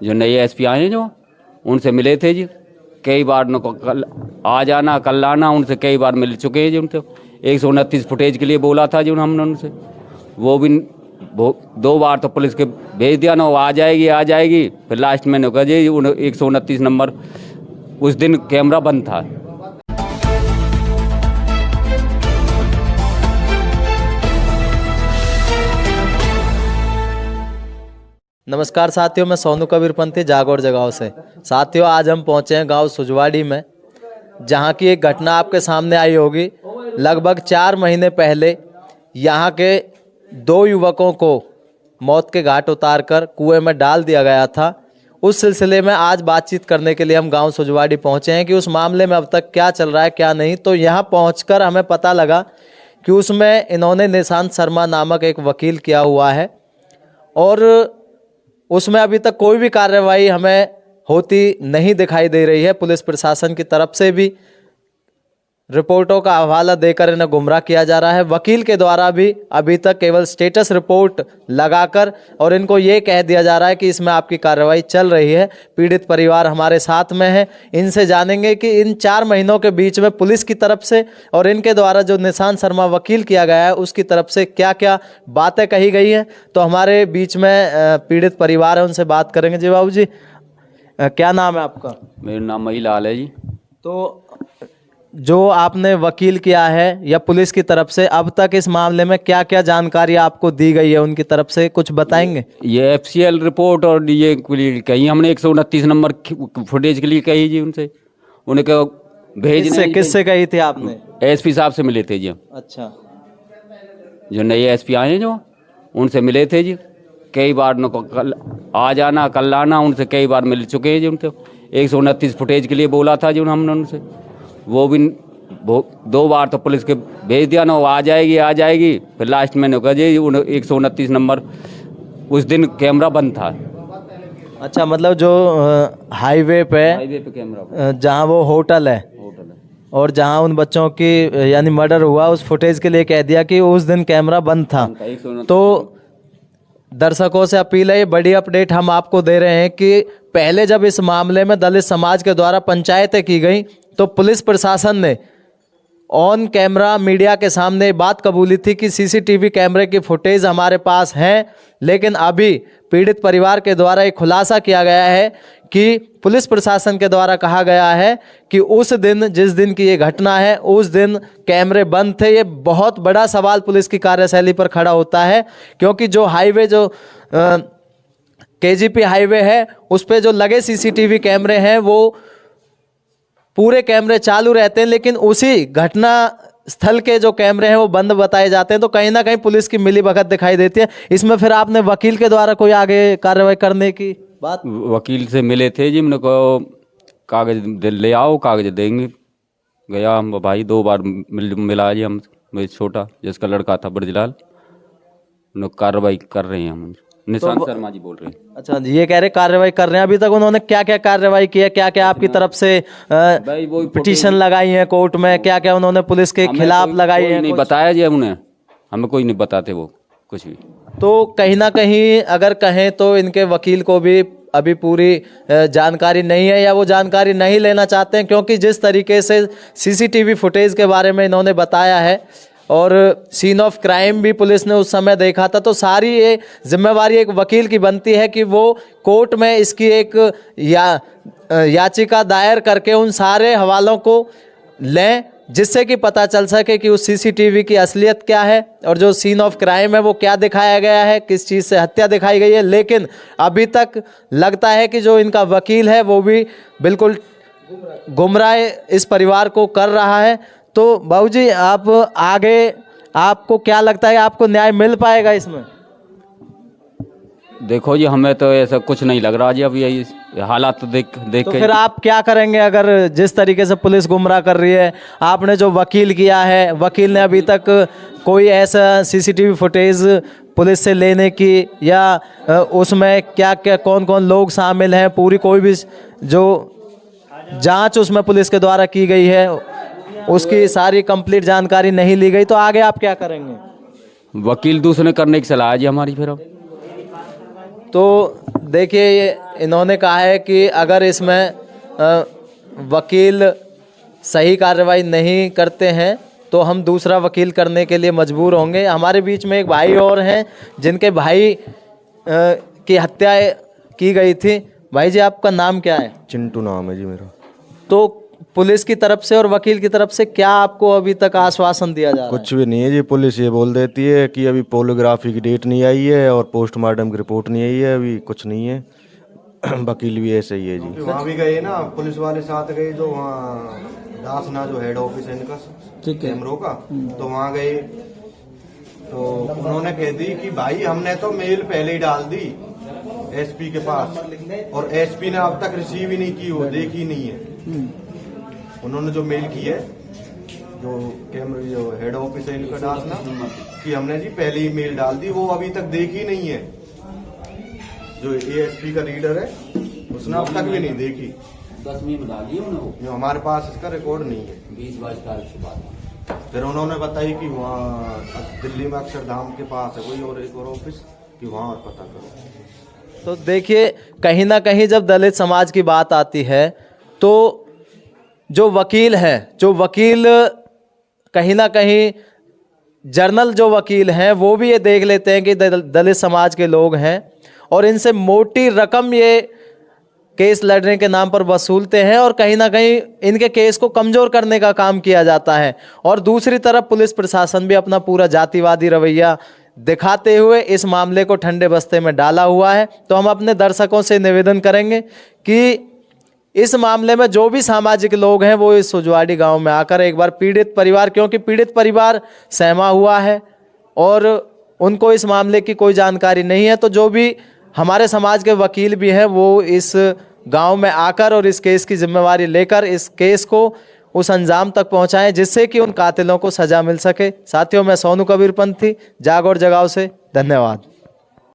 जो नए एसपी आए हैं जो उनसे मिले थे जी, कई बार उनको कल आ जाना कल आना, उनसे कई बार मिल चुके हैं जी। उनसे 129 फुटेज के लिए बोला था जी हमने उनसे, वो भी 2 बार तो पुलिस के भेज दिया ना, वो आ जाएगी। फिर लास्ट में कहा जी 129 नंबर उस दिन कैमरा बंद था। नमस्कार साथियों, मैं सोनू कबीरपंथी जागौर जगांव से। साथियों, आज हम पहुंचे हैं गांव सुजवाड़ी में, जहां की एक घटना आपके सामने आई होगी। लगभग 4 महीने पहले यहां के 2 युवकों को मौत के घाट उतारकर कुएं में डाल दिया गया था। उस सिलसिले में आज बातचीत करने के लिए हम गांव सुजवाड़ी पहुंचे हैं कि उस मामले में अब तक क्या चल रहा है क्या नहीं। तो यहां पहुंचकर हमें पता लगा कि उसमें इन्होंने निशांत शर्मा नामक एक वकील किया हुआ है और उसमें अभी तक कोई भी कार्रवाई हमें होती नहीं दिखाई दे रही है। पुलिस प्रशासन की तरफ से भी रिपोर्टों का हवाला देकर इन्हें गुमराह किया जा रहा है। वकील के द्वारा भी अभी तक केवल स्टेटस रिपोर्ट लगाकर और इनको ये कह दिया जा रहा है कि इसमें आपकी कार्रवाई चल रही है। पीड़ित परिवार हमारे साथ में है, इनसे जानेंगे कि इन 4 महीनों के बीच में पुलिस की तरफ से और इनके द्वारा जो निशांत शर्मा वकील किया गया है उसकी तरफ से क्या क्या बातें कही गई हैं। तो हमारे बीच में पीड़ित परिवार है, उनसे बात करेंगे। जी बाबू जी, क्या नाम है आपका? मेरा नाम महिलाल है जी। तो जो आपने वकील किया है या पुलिस की तरफ से अब तक इस मामले में क्या क्या जानकारी आपको दी गई है, उनकी तरफ से कुछ बताएंगे? ये FCL रिपोर्ट और ये कही हमने 129 नंबर फुटेज के लिए कही जी उनसे, उन्हें भेजने किससे कही थी आपने? SP साहब से मिले थे जी। अच्छा, जो नए SP आए हैं जो उनसे मिले थे जी, कई बार उनको कल आ जाना कल आना, उनसे कई बार मिल चुके हैं जी। उनसे 129 फुटेज के लिए बोला था जी हमने उनसे, वो भी 2 बार तो पुलिस के भेज दिया ना, वो आ जाएगी। फिर लास्ट में कहा जी 129 नंबर उस दिन कैमरा बंद था। अच्छा, मतलब जो हाईवे पे कैमरा, जहाँ वो होटल है और जहाँ उन बच्चों की यानी मर्डर हुआ, उस फुटेज के लिए कह दिया कि उस दिन कैमरा बंद था। तो दर्शकों से अपील है, ये बड़ी अपडेट हम आपको दे रहे हैं कि पहले जब इस मामले में दलित समाज के द्वारा पंचायतें की गई तो पुलिस प्रशासन ने ऑन कैमरा मीडिया के सामने बात कबूली थी कि CCTV कैमरे की फुटेज हमारे पास हैं, लेकिन अभी पीड़ित परिवार के द्वारा एक खुलासा किया गया है कि पुलिस प्रशासन के द्वारा कहा गया है कि उस दिन, जिस दिन की ये घटना है, उस दिन कैमरे बंद थे। ये बहुत बड़ा सवाल पुलिस की कार्यशैली पर खड़ा होता है, क्योंकि जो हाईवे जो KGP हाईवे है उस पे जो लगे CCTV कैमरे हैं वो पूरे कैमरे चालू रहते हैं, लेकिन उसी घटना स्थल के जो कैमरे हैं वो बंद बताए जाते हैं। तो कहीं ना कहीं पुलिस की मिलीभगत दिखाई देती है। इसमें फिर आपने वकील के द्वारा कोई आगे कार्रवाई करने की बात? वकील से मिले थे जी, मैंने कहा कागज ले आओ, कागज देंगे। गया हम भाई 2 बार मिला जी हम, मेरे छोटा जिसका लड़का था ब्रजलाल, कार्रवाई कर रहे हैं हम। निशांत शर्मा जी बोल रहे हैं। अच्छा जी, ये कह रहे कार्रवाई कर रहे हैं। अभी तक उन्होंने क्या क्या कार्रवाई की है, क्या क्या आपकी तरफ से पिटीशन लगाई है कोर्ट में, क्या क्या उन्होंने पुलिस के खिलाफ लगाई है? नहीं बताया जी उन्हें, हमें कोई नहीं बताते वो कुछ भी। तो कहीं ना कहीं अगर कहें तो इनके वकील को भी अभी पूरी जानकारी नहीं है या वो जानकारी नहीं लेना चाहते हैं, क्योंकि जिस तरीके से CCTV फुटेज के बारे में इन्होंने बताया है और सीन ऑफ क्राइम भी पुलिस ने उस समय देखा था, तो सारी ये जिम्मेवारी एक वकील की बनती है कि वो कोर्ट में इसकी एक याचिका दायर करके उन सारे हवालों को लें, जिससे कि पता चल सके कि उस CCTV की असलियत क्या है और जो सीन ऑफ क्राइम है वो क्या दिखाया गया है, किस चीज़ से हत्या दिखाई गई है। लेकिन अभी तक लगता है कि जो इनका वकील है वो भी बिल्कुल गुमराह इस परिवार को कर रहा है। तो बाबूजी, आप आगे आपको क्या लगता है, आपको न्याय मिल पाएगा इसमें? देखो जी, हमें तो ऐसा कुछ नहीं लग रहा जी अभी यही हालात तो देख तो के। फिर आप क्या करेंगे अगर जिस तरीके से पुलिस गुमराह कर रही है? आपने जो वकील किया है, वकील ने अभी तक कोई ऐसा CCTV फुटेज पुलिस से लेने की या उसमें क्या क्या कौन कौन लोग शामिल हैं, पूरी कोई भी जो जांच उसमें पुलिस के द्वारा की गई है उसकी सारी कंप्लीट जानकारी नहीं ली गई, तो आगे आप क्या करेंगे? वकील दूसरे करने की सलाह है जी हमारी। फिर तो देखिए ये इन्होंने कहा है कि अगर इसमें वकील सही कार्रवाई नहीं करते हैं तो हम दूसरा वकील करने के लिए मजबूर होंगे। हमारे बीच में एक भाई और हैं जिनके भाई की हत्या की गई थी। भाई जी आपका नाम क्या है? चिंटू नाम है जी मेरा। तो पुलिस की तरफ से और वकील की तरफ से क्या आपको अभी तक आश्वासन दिया जा रहा है? कुछ भी नहीं है जी। पुलिस ये बोल देती है कि अभी पोलियोग्राफी की डेट नहीं आई है और पोस्टमार्टम की रिपोर्ट नहीं आई है, अभी कुछ नहीं है। वकील भी ऐसे ही है जी। वहाँ भी गए ना, पुलिस वाले साथ गए, जो वहाँ दासना जो हेड ऑफिस है इनका कैमरों का, तो वहाँ गए तो उन्होंने कह दी कि भाई हमने तो मेल पहले ही डाल दी एसपी के पास और एसपी ने अब तक रिसीव ही नहीं की, वो देखी नहीं है। उन्होंने जो मेल की है, जो कैमरे जो हेड ऑफिस है इनका दासना, कि हमने जी पहले ही मेल डाल दी, वो अभी तक देखी नहीं है। जो एएसपी का रीडर है उसने अब तक भी नहीं देखी। 10वीं में डाली उन्होंने, जो हमारे पास इसका रिकॉर्ड नहीं है। 20-22 तारीख के बाद फिर उन्होंने बताई कि वहाँ दिल्ली में अक्षरधाम के पास है कोई और एक और ऑफिस, कि वहाँ और पता करो। तो देखिए कहीं ना कहीं जब दलित समाज की बात आती है तो जो वकील है, जो वकील कहीं ना कहीं जर्नल जो वकील हैं वो भी ये देख लेते हैं कि दलित समाज के लोग हैं और इनसे मोटी रकम ये केस लड़ने के नाम पर वसूलते हैं और कहीं ना कहीं इनके केस को कमज़ोर करने का काम किया जाता है। और दूसरी तरफ पुलिस प्रशासन भी अपना पूरा जातिवादी रवैया दिखाते हुए इस मामले को ठंडे बस्ते में डाला हुआ है। तो हम अपने दर्शकों से निवेदन करेंगे कि इस मामले में जो भी सामाजिक लोग हैं वो इस सुजवाड़ी गांव में आकर एक बार पीड़ित परिवार, क्योंकि पीड़ित परिवार सहमा हुआ है और उनको इस मामले की कोई जानकारी नहीं है, तो जो भी हमारे समाज के वकील भी हैं वो इस गांव में आकर और इस केस की जिम्मेवारी लेकर इस केस को उस अंजाम तक पहुंचाएं जिससे कि उन कातिलों को सजा मिल सके। साथियों, मैं सोनू कबीरपंथी, जागौर जगाओ से, धन्यवाद।